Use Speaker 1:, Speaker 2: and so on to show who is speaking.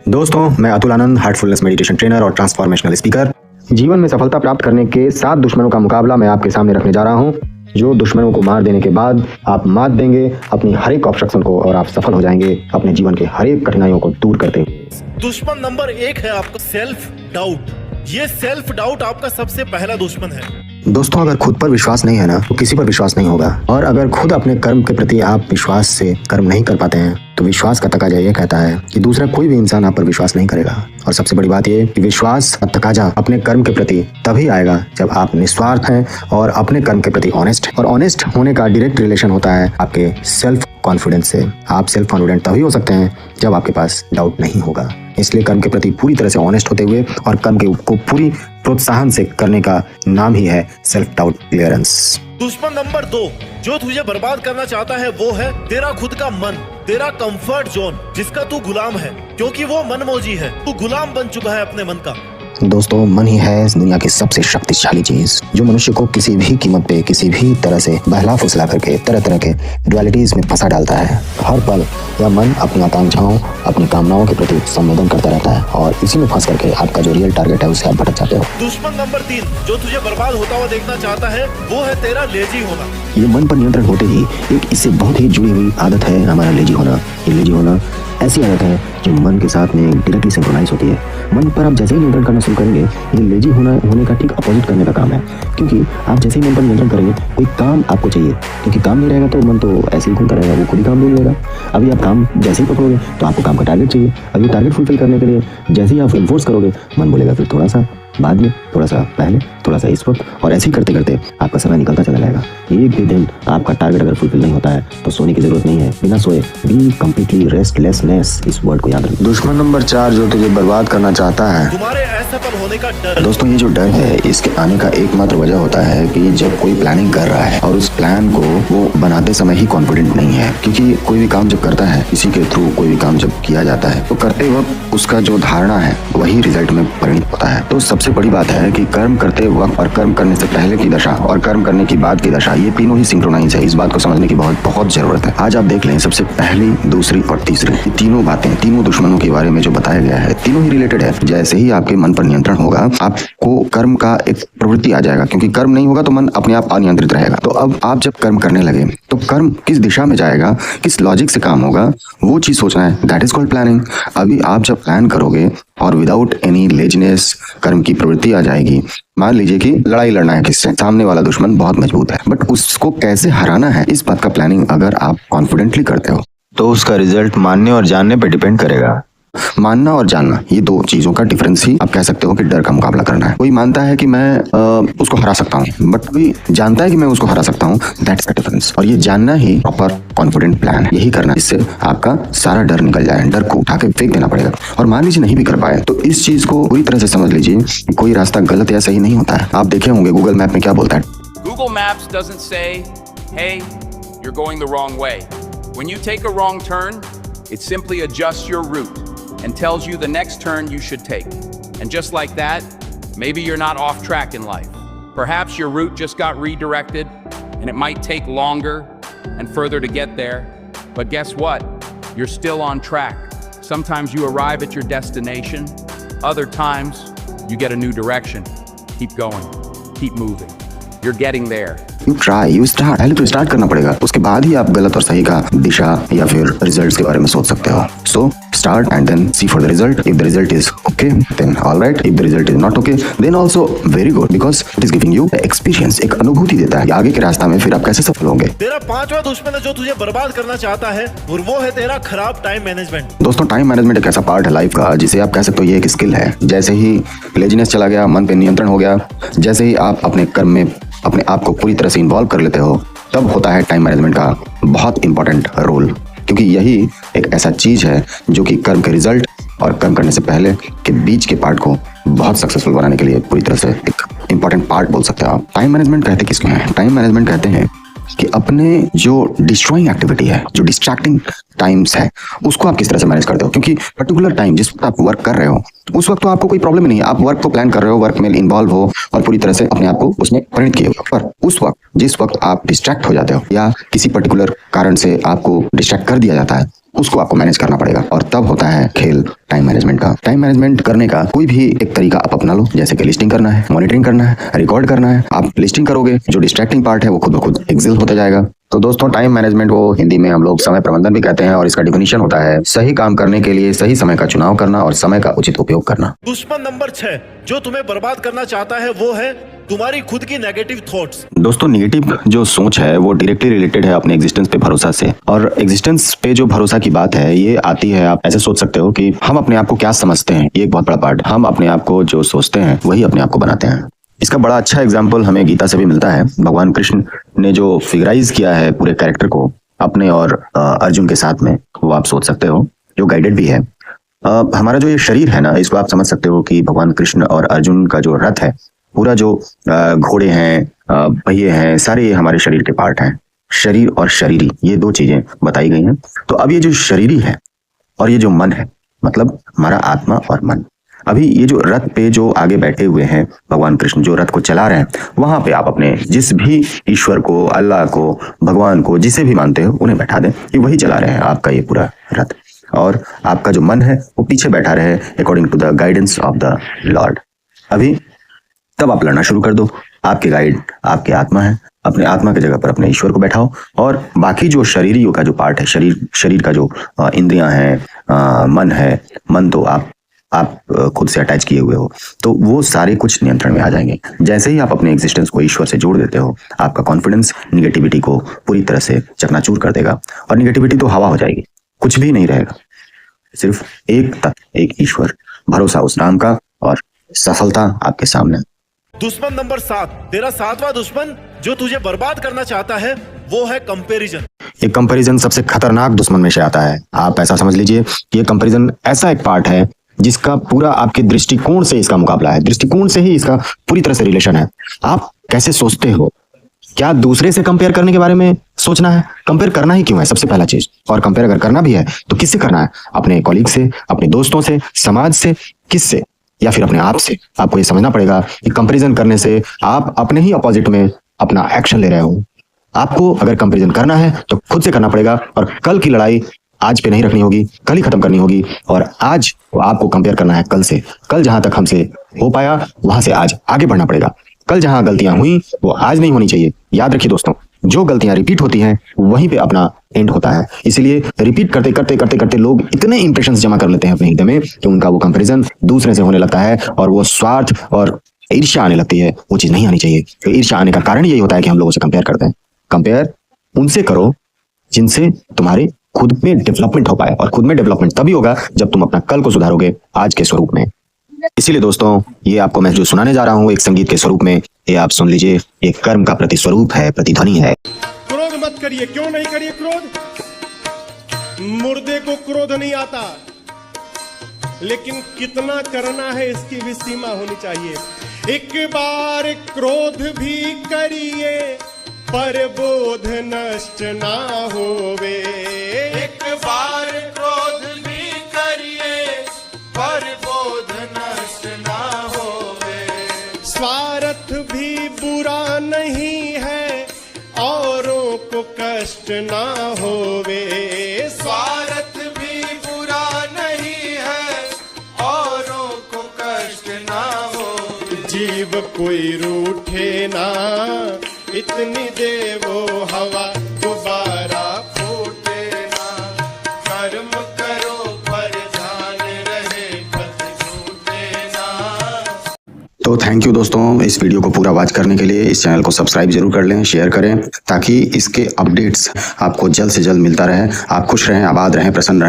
Speaker 1: दोस्तों, मैं अतुल आनंद, Heartfulness meditation trainer और ट्रांसफॉर्मेशनल स्पीकर। जीवन में सफलता प्राप्त करने के 7 दुश्मनों का मुकाबला मैं आपके सामने रखने जा रहा हूं। जो दुश्मनों को मार देने के बाद आप मात देंगे अपनी हर एक ऑब्स्ट्रक्शन को और आप सफल हो जाएंगे अपने जीवन के हर एक कठिनाइयों को दूर करते हुए।
Speaker 2: दुश्मन नंबर 1 है आपका सेल्फ डाउट। ये सेल्फ डाउट आपका सबसे पहला दुश्मन है।
Speaker 1: दोस्तों, अगर खुद पर विश्वास नहीं है ना तो किसी पर विश्वास नहीं होगा। और अगर खुद अपने कर्म के प्रति आप विश्वास से कर्म नहीं कर पाते हैं तो विश्वास का तकाजा ये कहता है कि दूसरा कोई भी इंसान आप पर विश्वास नहीं करेगा। और सबसे बड़ी बात ये कि विश्वास का तकाजा अपने कर्म के प्रति तभी आएगा जब आप निस्वार्थ हैं और अपने कर्म के प्रति ऑनेस्ट। और ऑनेस्ट होने का डायरेक्ट रिलेशन होता है आपके सेल्फ कॉन्फिडेंस से। आप सेल्फ कॉन्फिडेंट तभी हो सकते हैं जब आपके पास डाउट नहीं होगा। इसलिए कर्म के प्रति पूरी तरह से ऑनेस्ट होते हुए और कर्म को पूरी प्रोत्साहन से करने का नाम ही है सेल्फ डाउट क्लियरेंस।
Speaker 2: दुश्मन नंबर 2 जो तुझे बर्बाद करना चाहता है वो है तेरा खुद का मन, तेरा कंफर्ट जोन, जिसका तू गुलाम है। क्योंकि वो मनमौजी है, तू गुलाम बन चुका है अपने मन का।
Speaker 1: दोस्तों, मन ही है इस दुनिया की सबसे शक्तिशाली चीज जो मनुष्य को किसी भी कीमत पे किसी भी तरह से बहला फुसला करके तरह तरह के डुअलिटीज में फंसा डालता है। हर पल यह मन अपनी आकांक्षाओं, अपनी कामनाओं के प्रति संवेदन करता रहता है और इसी में फंस करके आपका जो रियल टारगेट है उससे आप भटक जाते हो।
Speaker 2: दुश्मन नंबर 3 जो तुझे बर्बाद होता हुआ देखना चाहता है वो है तेरा लेजी होना।
Speaker 1: ये मन पर नियंत्रण होते ही एक इससे बहुत ही जुड़ी हुई आदत है हमारा लेजी होना। ये लेजी होना ऐसी आदत है जो मन के साथ में डायरेक्टली सिंक्रोनाइज होती है। मन पर आप जैसे ही नियंत्रण करना शुरू करेंगे ये लेजी होने का ठीक अपोजिट करने का काम है। क्योंकि आप जैसे ही मन पर नियंत्रण करेंगे कोई काम आपको चाहिए, क्योंकि काम नहीं रहेगा तो मन तो ऐसे ही घूमता रहेगा, वो खुद ही काम नहीं लेगा। अभी आप काम जैसे ही पकड़ोगे तो आपको काम का टारगेट चाहिए। अभी टारगेट फुलफिल करने के लिए जैसे ही आप इन्फोर्स करोगे मन बोलेगा फिर थोड़ा सा बाद में, थोड़ा सा पहले, थोड़ा सा इस वक्त, और ऐसे ही करते करते आपका समय निकलता चला जाएगा। एक भी दिन आपका टारगेट अगर फुलफिल नहीं होता है तो सोने की जरूरत नहीं है, बिना सोए बी कंप्लीटली रेस्टलेसनेस, इस वर्ड को याद रखिए। दुश्मन नंबर 4 जो तुझे बर्बाद करना चाहता है,
Speaker 2: तुम्हारे असफल होने का डर।
Speaker 1: दोस्तों, ये जो डर है इसके आने का एकमात्र वजह होता है कि जब कोई प्लानिंग कर रहा है और उस प्लान को वो बनाते समय ही कॉन्फिडेंट नहीं है। क्योंकि कोई भी काम जब करता है, किसी के थ्रू कोई भी काम जब किया जाता है तो करते वक्त उसका जो धारणा है वही रिजल्ट में परिणत होता है। तो सबसे बड़ी बात है कि कर्म करते वक्त और कर्म करने से पहले की दशा और कर्म करने की बाद की दशा, ये तीनों ही सिंक्रोनाइज है। इस बात को समझने की बहुत जरूरत है। आज आप देख लें, सबसे पहली, दूसरी और तीसरी, ये तीनों बातें, तीनों दुश्मनों के बारे में जो बताया गया है, तीनों ही रिलेटेड है। जैसे ही आपके मन पर नियंत्रण होगा आपको कर्म का एक प्रवृत्ति आ जाएगा, क्योंकि कर्म नहीं होगा तो मन अपने आप अनियंत्रित रहेगा। तो अब आप जब कर्म करने लगे तो कर्म किस दिशा में जाएगा, किस लॉजिक से काम होगा, वो चीज सोचना है। That is called planning. अभी आप जब प्लान करोगे और विदाउट एनी लेजीनेस कर्म की प्रवृत्ति आ जाएगी। मान लीजिए कि लड़ाई लड़ना है किससे, सामने वाला दुश्मन बहुत मजबूत है, बट उसको कैसे हराना है इस बात का प्लानिंग अगर आप कॉन्फिडेंटली करते हो तो उसका रिजल्ट मानने और जानने पर डिपेंड करेगा। मानना और जानना, ये दो चीजों का डिफरेंस ही आप कह सकते हो कि डर का मुकाबला करना है। कोई मानता है कि मैं उसको हरा सकता हूँ, बट कोई जानता है कि मैं उसको हरा सकता हूँ। That's the difference. और ये जानना ही प्रॉपर कॉन्फिडेंट प्लान, यही करना जिससे आपका सारा डर निकल जाए। डर को उठा के फेंक देना पड़ेगा। और मान लीजिए नहीं भी कर पाए तो इस चीज को पूरी तरह से समझ लीजिए कि कोई रास्ता गलत या सही नहीं होता है। आप देखे होंगे गूगल मैप में क्या बोलता है।
Speaker 3: Google Maps doesn't say, hey, you're going the wrong way. When you take a wrong turn, it simply adjusts your route and tells you the next turn you should take. And just like that, maybe you're not off track in life. Perhaps your route just got redirected and it might take longer and further to get there. But guess what? You're still on track. Sometimes you arrive at your destination. Other times you get a new direction. Keep going. Keep moving. You're getting there.
Speaker 1: You try, you start. पहले तो start करना पड़ेगा, उसके बाद ही आप गलत और सही का दिशा या फिर रिजल्ट्स के बारे में सोच सकते हो। So start and then see for the result. If the result is okay, then all right. If the result is not okay, then also very good because it is giving you experience. एक अनुभूति देता है आगे के रास्ता में फिर आप कैसे सफल होंगे।
Speaker 2: तेरा 5वां दुश्मन है जो तुझे बर्बाद करना चाहता है और वो है तेरा खराब टाइम मैनेजमेंट।
Speaker 1: दोस्तों, टाइम मैनेजमेंट एक ऐसा पार्ट है लाइफ का जिसे आप कह सकते हो ये एक स्किल है। जैसे ही लेजीनेस चला गया, मन पे नियंत्रण हो गया, जैसे ही आप अपने कर्म में अपने आप को पूरी तरह से इन्वॉल्व कर लेते हो, तब होता है टाइम मैनेजमेंट का बहुत इंपॉर्टेंट रोल। क्योंकि यही एक ऐसा चीज है जो कि कर्म के रिजल्ट और कर्म करने से पहले के बीच के पार्ट को बहुत सक्सेसफुल बनाने के लिए पूरी तरह से एक इंपॉर्टेंट पार्ट बोल सकते हो आप। टाइम मैनेजमेंट कहते किसको हैं? टाइम मैनेजमेंट कहते हैं कि अपने जो डिस्ट्रॉइंग एक्टिविटी है, जो डिस्ट्रैक्टिंग टाइम्स है, उसको आप किस तरह से मैनेज करते हो। क्योंकि पर्टिकुलर टाइम जिस वक्त आप वर्क कर रहे हो उस वक्त तो आपको कोई प्रॉब्लम नहीं है, आप वर्क को प्लान कर रहे हो, वर्क में इन्वॉल्व हो और पूरी तरह से अपने आप को उसमें परिणत किए हो। पर उस वक्त जिस वक्त आप डिस्ट्रैक्ट हो जाते हो या किसी पर्टिकुलर कारण से आपको डिस्ट्रैक्ट कर दिया जाता है, उसको आपको मैनेज करना पड़ेगा। और तब होता है खेल टाइम मैनेजमेंट का। टाइम मैनेजमेंट करने का कोई भी एक तरीका आप अपना लो, जैसे कि लिस्टिंग करना है, मॉनिटरिंग करना है, रिकॉर्ड करना है। आप लिस्टिंग करोगे, जो डिस्ट्रैक्टिंग पार्ट है वो खुद ब खुद एग्जिल होता जाएगा। तो दोस्तों, टाइम मैनेजमेंट को हिंदी में हम लोग समय प्रबंधन भी कहते हैं, और इसका डिफिनीशन होता है सही काम करने के लिए सही समय का चुनाव करना और समय का उचित उपयोग करना।
Speaker 2: दुश्मन नंबर 6 जो तुम्हें बर्बाद करना चाहता है वो है तुम्हारी खुद की नेगेटिव थॉट्स।
Speaker 1: दोस्तों, नेगेटिव जो सोच है वो डायरेक्टली रिलेटेड है अपने एग्जिस्टेंस पे भरोसा से। और एग्जिस्टेंस पे जो भरोसा की बात है ये आती है, आप ऐसे सोच सकते हो कि हम अपने आप को क्या समझते हैं, ये एक बहुत बड़ा पार्ट। हम अपने आप को जो सोचते हैं वही अपने आप को बनाते हैं। इसका बड़ा अच्छा एग्जाम्पल हमें गीता से भी मिलता है। भगवान कृष्ण ने जो फिगराइज किया है पूरे कैरेक्टर को अपने और अर्जुन के साथ में, वो आप सोच सकते हो, जो गाइडेड भी है। हमारा जो ये शरीर है ना, इसको आप समझ सकते हो कि भगवान कृष्ण और अर्जुन का जो रथ है, पूरा जो घोड़े हैं, पहिए हैं, सारे ये हमारे शरीर के पार्ट हैं। शरीर और शरीरी, ये दो चीजें बताई गई हैं। तो अब ये जो शरीरी है और ये जो मन है, मतलब हमारा आत्मा और मन, अभी ये जो रथ पे जो आगे बैठे हुए हैं भगवान कृष्ण, जो रथ को चला रहे हैं, वहां पे आप अपने जिस भी ईश्वर को, अल्लाह को, भगवान को, जिसे भी मानते हो उन्हें बैठा दें कि वही चला रहे हैं आपका ये पूरा रथ। और आपका जो मन है वो पीछे बैठा रहे according to the guidance of the Lord. अभी तब आप लड़ना शुरू कर दो। आपके गाइड आपके आत्मा है, अपने आत्मा की जगह पर अपने ईश्वर को बैठाओ, और बाकी जो शरीरियों का जो पार्ट है, शरीर का जो इंद्रियां हैं, मन है, मन तो आप खुद से अटैच किए हुए हो, तो वो सारे कुछ नियंत्रण में आ जाएंगे। जैसे ही आप अपने एग्जिस्टेंस को ईश्वर से जोड़ देते हो, आपका कॉन्फिडेंस निगेटिविटी को पूरी तरह से चकनाचूर कर देगा, और निगेटिविटी तो हवा हो जाएगी, कुछ भी नहीं रहेगा। सिर्फ एक तत्व, एक ईश्वर, भरोसा उस नाम का, और सफलता आपके सामने।
Speaker 2: दुश्मन नंबर 7 तेरा 7वां दुश्मन जो तुझे बर्बाद करना चाहता है वो है कंपैरिजन।
Speaker 1: ये कंपैरिजन सबसे खतरनाक दुश्मन में से आता है। आप ऐसा समझ लीजिए कि ये कंपैरिजन ऐसा एक पार्ट है जिसका पूरा आपके दृष्टिकोण से इसका मुकाबला है, दृष्टिकोण से ही इसका पूरी तरह से रिलेशन है। आप कैसे सोचते हो, क्या दूसरे से कंपेयर करने के बारे में सोचना है? कंपेयर करना ही क्यों है, सबसे पहला चीज। और कंपेयर अगर करना भी है तो किससे करना है? अपने कॉलीग से, अपने दोस्तों से, समाज से, किससे? या फिर अपने आप से। आपको ये समझना पड़ेगा कि कंपैरिजन करने से आप अपने ही अपोजिट में अपना एक्शन ले रहे हो। आपको अगर कंपैरिजन करना है तो खुद से करना पड़ेगा, और कल की लड़ाई आज पे नहीं रखनी होगी, कल ही खत्म करनी होगी। और आज आपको कंपेयर करना है कल से। कल जहां तक हमसे हो पाया वहां से आज आगे बढ़ना पड़ेगा। कल जहां गलतियां हुई वो आज नहीं होनी चाहिए। याद रखिए दोस्तों, जो गलतियां रिपीट होती हैं वहीं पे अपना एंड होता है। इसलिए रिपीट करते करते करते करते लोग इतने इंप्रेशंस जमा कर लेते हैं अपने हृदय में कि उनका वो कंपैरिजन दूसरे से होने लगता है, और वो स्वार्थ और ईर्ष्या आने लगती है। वो चीज नहीं आनी चाहिए। तो ईर्ष्या आने का कारण यही होता है कि हम लोगों से कंपेयर करते हैं। कंपेयर उनसे करो जिनसे तुम्हारे खुद में डेवलपमेंट हो पाए, और खुद में डेवलपमेंट तभी होगा जब तुम अपना कल को सुधारोगे आज के स्वरूप में। इसीलिए दोस्तों, ये आपको मैं जो सुनाने जा रहा हूँ एक संगीत के स्वरूप में, ये आप सुन लीजिए। एक कर्म का प्रतिस्वरूप है, प्रतिध्वनि है।
Speaker 4: क्रोध मत करिए। क्यों नहीं करिए क्रोध? मुर्दे को क्रोध नहीं आता, लेकिन कितना करना है इसकी भी सीमा होनी चाहिए। एक बार क्रोध भी करिए पर बोध नष्ट ना होवे।
Speaker 5: एक बार क्रोध भी करिए पर बोध नष्ट ना होवे।
Speaker 4: स्वार्थ भी बुरा नहीं है, औरों को कष्ट ना होवे।
Speaker 5: स्वार्थ भी बुरा नहीं है, औरों को कष्ट ना होवे।
Speaker 4: जीव कोई रूठे ना, इतनी देवो हवा दोबारा फूटे ना।
Speaker 5: कर्म करो पर ध्यान रहे, पथ छूटे ना।
Speaker 1: तो थैंक यू दोस्तों, इस वीडियो को पूरा वॉच करने के लिए। इस चैनल को सब्सक्राइब जरूर कर लें, शेयर करें, ताकि इसके अपडेट्स आपको जल्द से जल्द मिलता रहे। आप खुश रहें, आबाद रहें, प्रसन्न रहें।